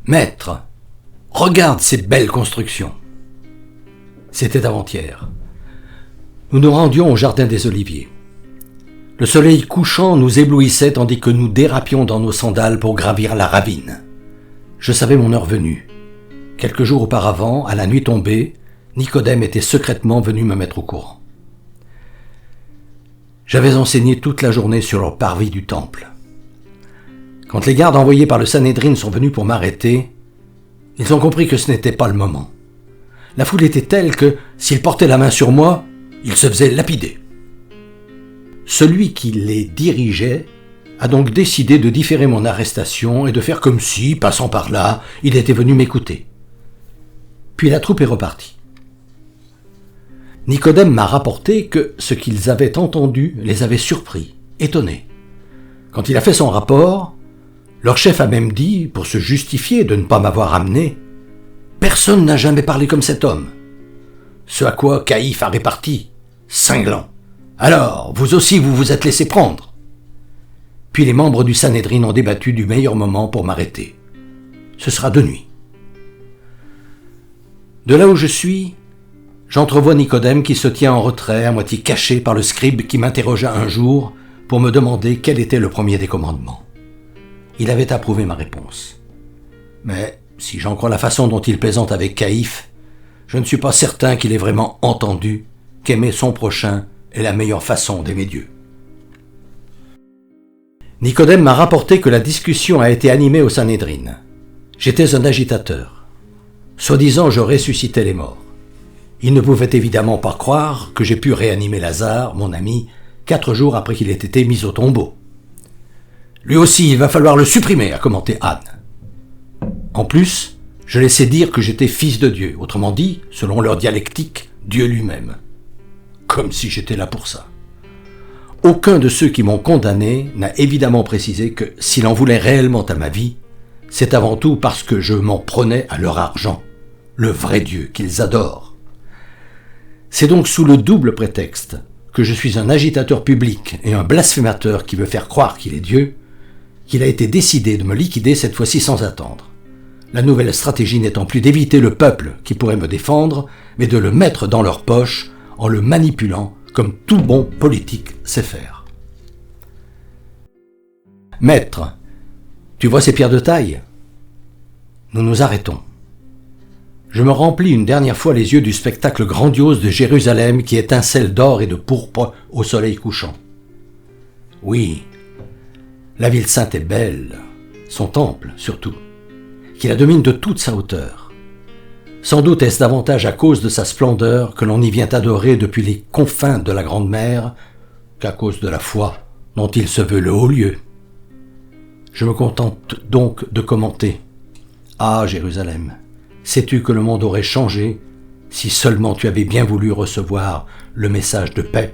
Maître, regarde ces belles constructions. C'était avant-hier. Nous nous rendions au jardin des Oliviers. Le soleil couchant nous éblouissait tandis que nous dérapions dans nos sandales pour gravir la ravine. Je savais mon heure venue. Quelques jours auparavant, à la nuit tombée, Nicodème était secrètement venu me mettre au courant. J'avais enseigné toute la journée sur le parvis du temple. Quand les gardes envoyés par le Sanhédrin sont venus pour m'arrêter, ils ont compris que ce n'était pas le moment. La foule était telle que, s'ils portaient la main sur moi, ils se faisaient lapider. Celui qui les dirigeait a donc décidé de différer mon arrestation et de faire comme si, passant par là, il était venu m'écouter. Puis la troupe est repartie. Nicodème m'a rapporté que ce qu'ils avaient entendu les avait surpris, étonnés. Quand il a fait son rapport, leur chef a même dit, pour se justifier de ne pas m'avoir amené, « Personne n'a jamais parlé comme cet homme. » Ce à quoi Caïphe a réparti, cinglant. « Alors, vous aussi vous vous êtes laissé prendre. » Puis les membres du Sanhédrin ont débattu du meilleur moment pour m'arrêter. Ce sera de nuit. De là où je suis, j'entrevois Nicodème qui se tient en retrait, à moitié caché par le scribe qui m'interrogea un jour pour me demander quel était le premier des commandements. Il avait approuvé ma réponse. Mais, si j'en crois la façon dont il plaisante avec Caïphe, je ne suis pas certain qu'il ait vraiment entendu qu'aimer son prochain est la meilleure façon d'aimer Dieu. Nicodème m'a rapporté que la discussion a été animée au Sanhédrin. J'étais un agitateur. Soi-disant, je ressuscitais les morts. Il ne pouvait évidemment pas croire que j'ai pu réanimer Lazare, mon ami, 4 jours après qu'il ait été mis au tombeau. Lui aussi, il va falloir le supprimer, a commenté Anne. En plus, je laissais dire que j'étais fils de Dieu, autrement dit, selon leur dialectique, Dieu lui-même. Comme si j'étais là pour ça. Aucun de ceux qui m'ont condamné n'a évidemment précisé que, s'il en voulait réellement à ma vie, c'est avant tout parce que je m'en prenais à leur argent, le vrai Dieu qu'ils adorent. C'est donc sous le double prétexte que je suis un agitateur public et un blasphémateur qui veut faire croire qu'il est Dieu, qu'il a été décidé de me liquider cette fois-ci sans attendre. La nouvelle stratégie n'étant plus d'éviter le peuple qui pourrait me défendre, mais de le mettre dans leur poche en le manipulant comme tout bon politique sait faire. Maître, tu vois ces pierres de taille ? Nous nous arrêtons. Je me remplis une dernière fois les yeux du spectacle grandiose de Jérusalem qui étincelle d'or et de pourpre au soleil couchant. Oui, la ville sainte est belle, son temple surtout, qui la domine de toute sa hauteur. Sans doute est-ce davantage à cause de sa splendeur que l'on y vient adorer depuis les confins de la Grande Mer qu'à cause de la foi dont il se veut le haut lieu. Je me contente donc de commenter. Ah, Jérusalem, sais-tu que le monde aurait changé si seulement tu avais bien voulu recevoir le message de paix